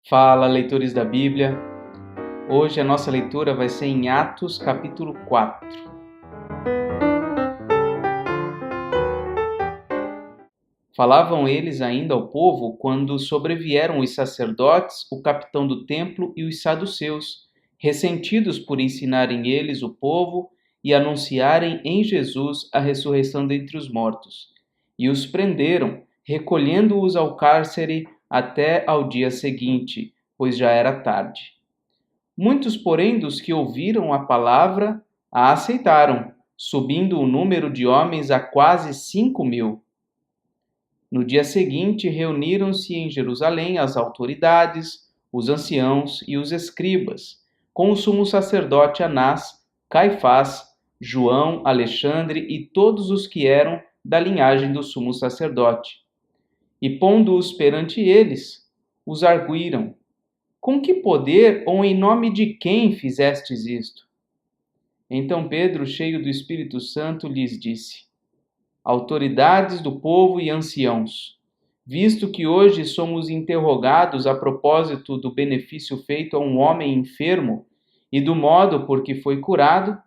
Fala, leitores da Bíblia. Hoje a nossa leitura vai ser em Atos, capítulo 4. Falavam eles ainda ao povo quando sobrevieram os sacerdotes, o capitão do templo e os saduceus, ressentidos por ensinarem eles o povo e anunciarem em Jesus a ressurreição dentre os mortos. E os prenderam, recolhendo-os ao cárcere até ao dia seguinte, pois já era tarde. Muitos, porém, dos que ouviram a palavra a aceitaram, subindo o número de homens a quase 5.000. No dia seguinte, reuniram-se em Jerusalém as autoridades, os anciãos e os escribas, com o sumo sacerdote Anás, Caifás, João, Alexandre e todos os que eram da linhagem do sumo sacerdote. E pondo-os perante eles, os arguíram: com que poder ou em nome de quem fizestes isto? Então Pedro, cheio do Espírito Santo, lhes disse: autoridades do povo e anciãos, visto que hoje somos interrogados a propósito do benefício feito a um homem enfermo e do modo por que foi curado,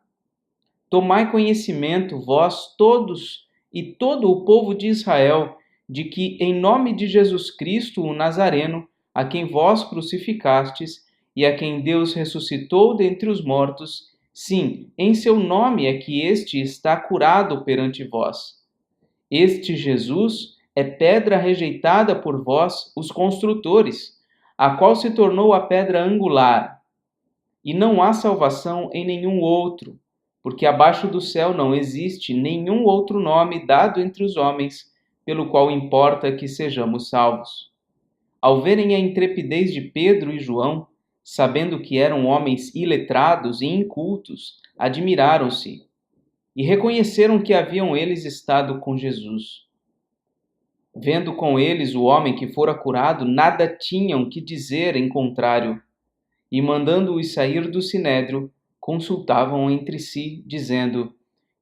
tomai conhecimento, vós todos e todo o povo de Israel, de que em nome de Jesus Cristo, o Nazareno, a quem vós crucificastes e a quem Deus ressuscitou dentre os mortos, sim, em seu nome é que este está curado perante vós. Este Jesus é pedra rejeitada por vós, os construtores, a qual se tornou a pedra angular. E não há salvação em nenhum outro, porque abaixo do céu não existe nenhum outro nome dado entre os homens, pelo qual importa que sejamos salvos. Ao verem a intrepidez de Pedro e João, sabendo que eram homens iletrados e incultos, admiraram-se e reconheceram que haviam eles estado com Jesus. Vendo com eles o homem que fora curado, nada tinham que dizer em contrário, e mandando-os sair do sinédrio, consultavam entre si, dizendo: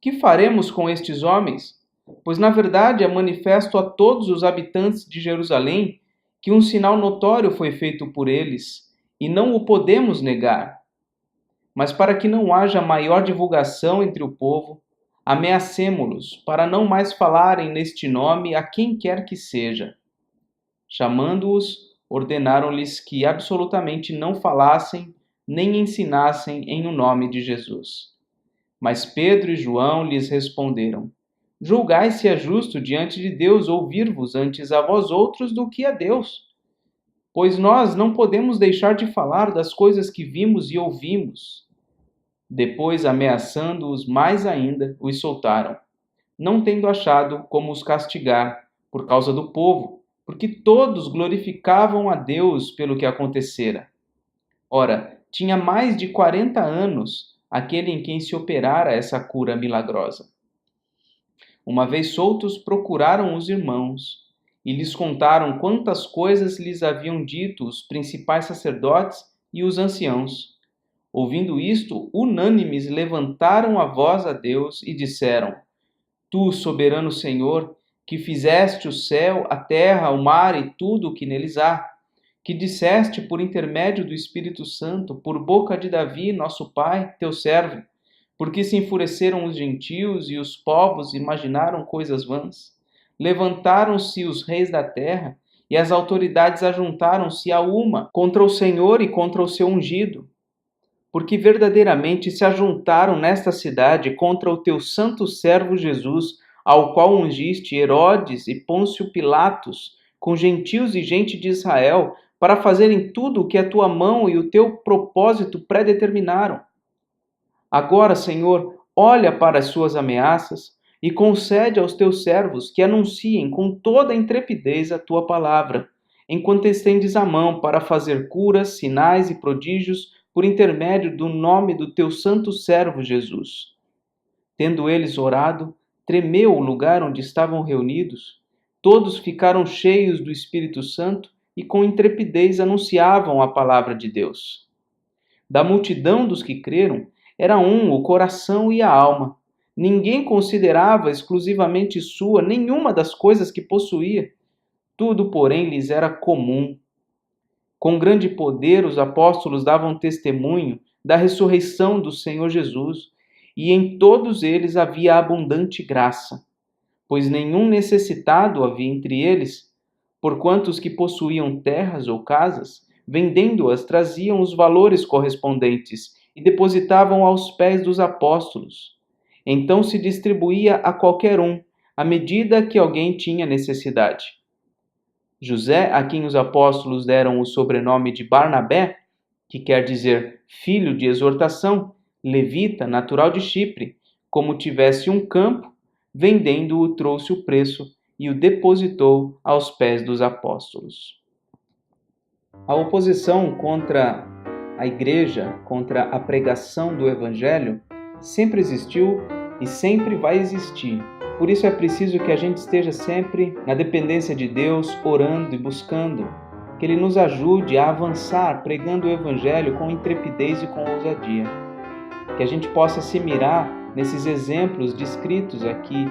que faremos com estes homens? Pois na verdade é manifesto a todos os habitantes de Jerusalém que um sinal notório foi feito por eles, e não o podemos negar. Mas para que não haja maior divulgação entre o povo, ameacemo-los, para não mais falarem neste nome a quem quer que seja. Chamando-os, ordenaram-lhes que absolutamente não falassem nem ensinassem em o nome de Jesus. Mas Pedro e João lhes responderam: julgai se é justo diante de Deus ouvir-vos antes a vós outros do que a Deus. Pois nós não podemos deixar de falar das coisas que vimos e ouvimos. Depois, ameaçando-os mais ainda, os soltaram, não tendo achado como os castigar por causa do povo, porque todos glorificavam a Deus pelo que acontecera. Ora, tinha mais de 40 anos aquele em quem se operara essa cura milagrosa. Uma vez soltos, procuraram os irmãos e lhes contaram quantas coisas lhes haviam dito os principais sacerdotes e os anciãos. Ouvindo isto, unânimes levantaram a voz a Deus e disseram: tu, soberano Senhor, que fizeste o céu, a terra, o mar e tudo o que neles há, que disseste por intermédio do Espírito Santo, por boca de Davi, nosso pai, teu servo, porque se enfureceram os gentios e os povos imaginaram coisas vãs. Levantaram-se os reis da terra e as autoridades ajuntaram-se a uma contra o Senhor e contra o seu ungido. Porque verdadeiramente se ajuntaram nesta cidade contra o teu santo servo Jesus, ao qual ungiste Herodes e Pôncio Pilatos, com gentios e gente de Israel, para fazerem tudo o que a tua mão e o teu propósito predeterminaram. Agora, Senhor, olha para as suas ameaças e concede aos teus servos que anunciem com toda a intrepidez a tua palavra, enquanto estendes a mão para fazer curas, sinais e prodígios por intermédio do nome do teu santo servo Jesus. Tendo eles orado, tremeu o lugar onde estavam reunidos. Todos ficaram cheios do Espírito Santo e com intrepidez anunciavam a palavra de Deus. Da multidão dos que creram, era um o coração e a alma. Ninguém considerava exclusivamente sua nenhuma das coisas que possuía. Tudo, porém, lhes era comum. Com grande poder, os apóstolos davam testemunho da ressurreição do Senhor Jesus, e em todos eles havia abundante graça, pois nenhum necessitado havia entre eles, porquanto os que possuíam terras ou casas, vendendo-as, traziam os valores correspondentes e depositavam aos pés dos apóstolos. Então se distribuía a qualquer um, à medida que alguém tinha necessidade. José, a quem os apóstolos deram o sobrenome de Barnabé, que quer dizer filho de exortação, levita, natural de Chipre, como tivesse um campo, vendendo-o, trouxe o preço e o depositou aos pés dos apóstolos. A oposição contra a igreja, contra a pregação do evangelho, sempre existiu e sempre vai existir. Por isso é preciso que a gente esteja sempre na dependência de Deus, orando e buscando que Ele nos ajude a avançar pregando o evangelho com intrepidez e com ousadia. Que a gente possa se mirar nesses exemplos descritos aqui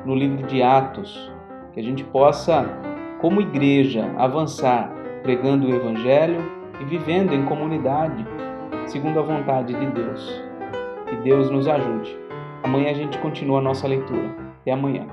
no livro de Atos. Que a gente possa, como igreja, avançar pregando o evangelho e vivendo em comunidade, segundo a vontade de Deus. Que Deus nos ajude. Amanhã a gente continua a nossa leitura. Até amanhã.